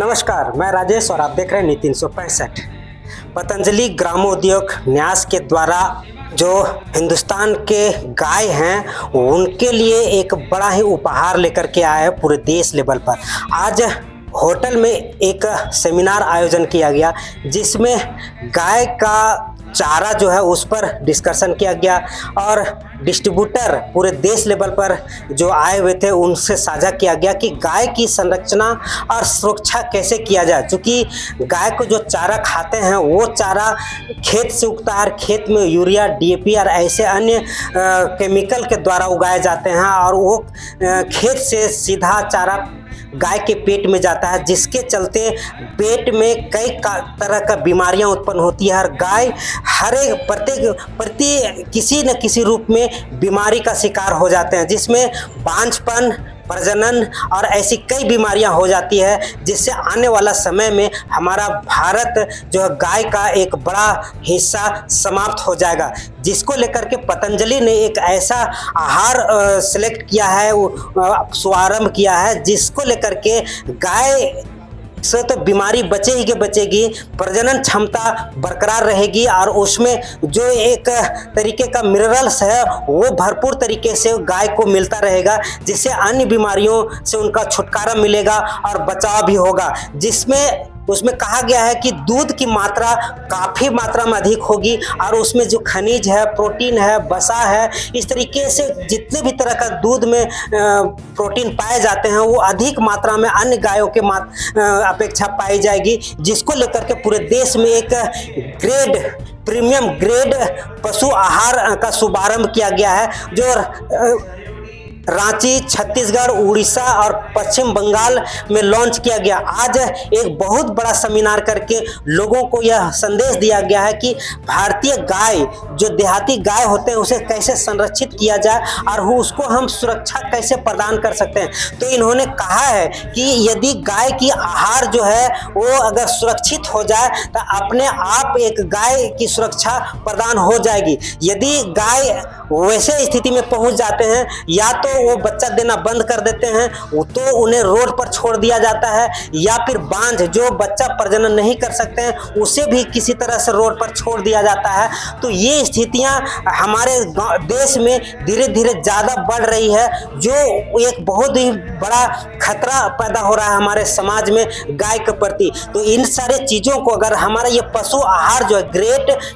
नमस्कार, मैं राजेश और आप देख रहे हैं नीति 365। पतंजलि ग्रामोद्योग न्यास के द्वारा जो हिंदुस्तान के गाय हैं उनके लिए एक बड़ा ही उपहार लेकर के आया है पूरे देश लेवल पर। आज होटल में एक सेमिनार आयोजन किया गया जिसमें गाय का चारा जो है उस पर डिस्कशन किया गया और डिस्ट्रीब्यूटर पूरे देश लेवल पर जो आए हुए थे उनसे साझा किया गया कि गाय की संरक्षण और सुरक्षा कैसे किया जाए। क्योंकि गाय को जो चारा खाते हैं वो चारा खेत से उगता है, खेत में यूरिया, डीएपी और ऐसे अन्य केमिकल के द्वारा उगाए जाते हैं और वो खेत से सीधा चारा गाय के पेट में जाता है, जिसके चलते पेट में कई तरह का बीमारियां उत्पन्न होती है और गाय हर एक प्रति किसी न किसी रूप में बीमारी का शिकार हो जाते हैं, जिसमें बांझपन, प्रजनन और ऐसी कई बीमारियां हो जाती है, जिससे आने वाला समय में हमारा भारत जो है गाय का एक बड़ा हिस्सा समाप्त हो जाएगा। जिसको लेकर के पतंजलि ने एक ऐसा आहार सिलेक्ट किया है, शुभारंभ किया है, जिसको लेकर के गाय से तो बीमारी बचेगी, प्रजनन क्षमता बरकरार रहेगी और उसमें जो एक तरीके का मिनरल्स है वो भरपूर तरीके से गाय को मिलता रहेगा, जिससे अन्य बीमारियों से उनका छुटकारा मिलेगा और बचाव भी होगा। जिसमें उसमें कहा गया है कि दूध की मात्रा काफ़ी मात्रा में अधिक होगी और उसमें जो खनिज है, प्रोटीन है, वसा है, इस तरीके से जितने भी तरह का दूध में प्रोटीन पाए जाते हैं वो अधिक मात्रा में अन्य गायों के अपेक्षा पाई जाएगी। जिसको लेकर के पूरे देश में एक प्रीमियम ग्रेड पशु आहार का शुभारंभ किया गया है, जो रांची, छत्तीसगढ़, उड़ीसा और पश्चिम बंगाल में लॉन्च किया गया। आज एक बहुत बड़ा सेमिनार करके लोगों को यह संदेश दिया गया है कि भारतीय गाय जो देहाती गाय होते हैं उसे कैसे संरक्षित किया जाए और उसको हम सुरक्षा कैसे प्रदान कर सकते हैं। तो इन्होंने कहा है कि यदि गाय की आहार जो है वो अगर सुरक्षित हो जाए तो अपने आप एक गाय की सुरक्षा प्रदान हो जाएगी। यदि गाय वैसे स्थिति में पहुंच जाते हैं या तो वो बच्चा देना बंद कर देते हैं तो उन्हें रोड पर छोड़ दिया जाता है, या फिर बांझ जो बच्चा प्रजनन नहीं कर सकते हैं उसे भी किसी तरह से रोड पर छोड़ दिया जाता है। तो ये स्थितियां हमारे देश में धीरे धीरे ज़्यादा बढ़ रही है, जो एक बहुत ही बड़ा खतरा पैदा हो रहा है हमारे समाज में गाय के प्रति। तो इन सारे चीज़ों को अगर हमारा ये पशु आहार जो है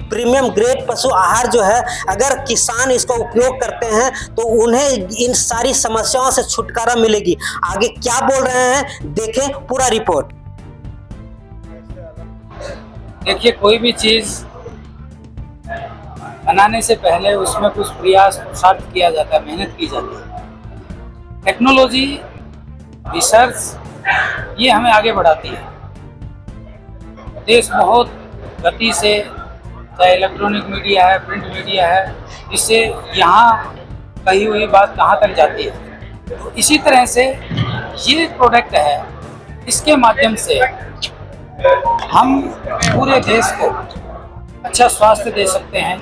प्रीमियम ग्रेड पशु आहार जो है अगर किसान इसका उपयोग करते हैं तो उन्हें इन सारी समस्याओं से छुटकारा मिलेगी। आगे क्या बोल रहे हैं देखें पूरा रिपोर्ट। देखिए, कोई भी चीज बनाने से पहले उसमें कुछ प्रयास पुरुषार्थ किया जाता है, मेहनत की जाती है। टेक्नोलॉजी, रिसर्च ये हमें आगे बढ़ाती है। देश बहुत गति से, चाहे इलेक्ट्रॉनिक मीडिया है, प्रिंट मीडिया है, इससे यहाँ कही हुई बात कहाँ तक जाती है। तो इसी तरह से ये प्रोडक्ट है, इसके माध्यम से हम पूरे देश को अच्छा स्वास्थ्य दे सकते हैं,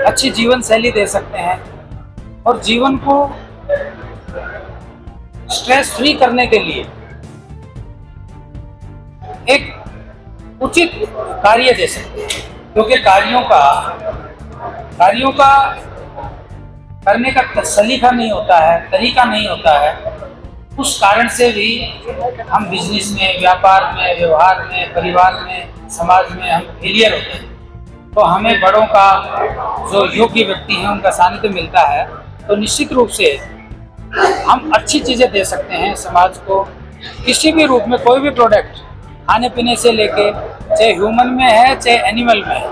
अच्छी जीवन शैली दे सकते हैं और जीवन को स्ट्रेस फ्री करने के लिए एक उचित कार्य दे सकते हैं। क्योंकि कार्यों का करने का सलीका नहीं होता है, तरीका नहीं होता है, उस कारण से भी हम बिजनेस में, व्यापार में, व्यवहार में, परिवार में, समाज में हम फेलियर होते हैं। तो हमें बड़ों का, जो योग्य व्यक्ति हैं, उनका सानिध्य मिलता है तो निश्चित रूप से हम अच्छी चीज़ें दे सकते हैं समाज को। किसी भी रूप में कोई भी प्रोडक्ट खाने पीने से लेके, चाहे ह्यूमन में है चाहे एनिमल में है,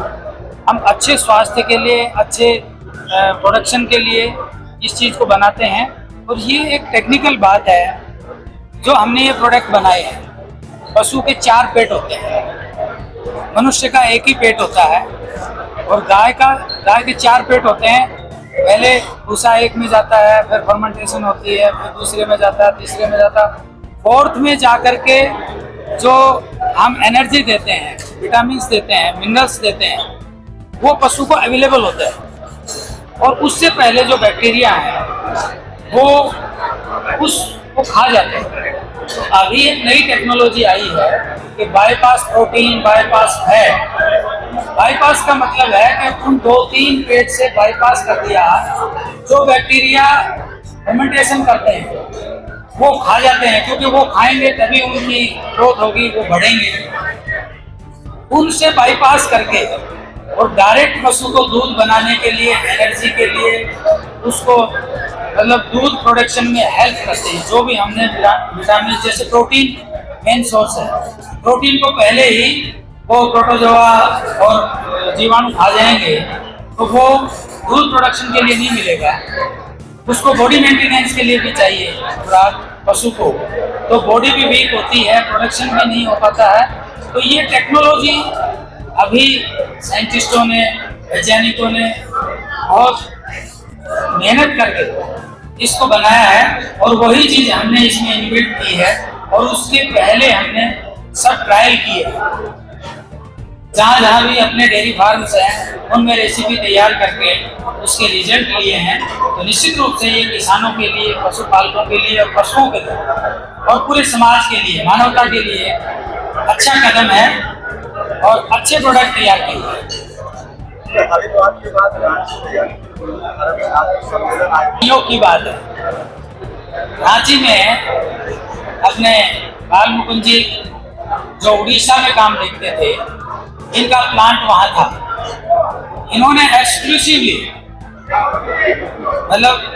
हम अच्छे स्वास्थ्य के लिए, अच्छे प्रोडक्शन के लिए इस चीज़ को बनाते हैं। और ये एक टेक्निकल बात है जो हमने ये प्रोडक्ट बनाए हैं। पशु के 4 पेट होते हैं, मनुष्य का एक ही पेट होता है और गाय के 4 पेट होते हैं। पहले भूसा एक में जाता है, फिर फर्मेंटेशन होती है, फिर दूसरे में जाता है, तीसरे में जाता है, 4th में जा कर के जो हम एनर्जी देते हैं, विटामिन देते हैं, मिनरल्स देते हैं, वो पशु को अवेलेबल होता है। और उससे पहले जो बैक्टीरिया है वो उसको खा जाते हैं। तो अभी एक नई टेक्नोलॉजी आई है कि bypass protein, bypass fat. Bypass का मतलब है कि उन 2-3 पेट से बाईपास कर दिया, जो बैक्टीरिया फर्मेंटेशन करते हैं वो खा जाते हैं, क्योंकि वो खाएंगे तभी उनकी ग्रोथ होगी, वो बढ़ेंगे। उनसे बाईपास करके और डायरेक्ट पशु को दूध बनाने के लिए, एनर्जी के लिए, उसको मतलब दूध प्रोडक्शन में हेल्प करते हैं। जो भी हमने विटामिन, जैसे प्रोटीन मेन सोर्स है, प्रोटीन को पहले ही वो प्रोटोजोआ और जीवाणु खा जाएंगे तो वो दूध प्रोडक्शन के लिए नहीं मिलेगा। उसको बॉडी मेंटेनेंस के लिए भी चाहिए खुराक पशु को, तो बॉडी भी वीक होती है, प्रोडक्शन भी नहीं हो पाता है। तो ये टेक्नोलॉजी अभी साइंटिस्टों ने, वैज्ञानिकों ने बहुत मेहनत करके इसको बनाया है, और वही चीज हमने इसमें इन्वेंट की है। और उसके पहले हमने सब ट्रायल किए, जहाँ जहाँ भी अपने डेयरी फार्म्स हैं उनमें रेसिपी तैयार करके उसके रिजल्ट लिए हैं। तो निश्चित रूप से ये किसानों के लिए, पशुपालकों के लिए और पशुओं के लिए और पूरे समाज के लिए, मानवता के लिए अच्छा कदम है और अच्छे प्रोडक्ट तैयार किए हैं। की बात है, रांची में अपने बाल मुकुंद जी जो उड़ीसा में काम देखते थे, इनका प्लांट वहां था। इन्होंने एक्सक्लूसिवली मतलब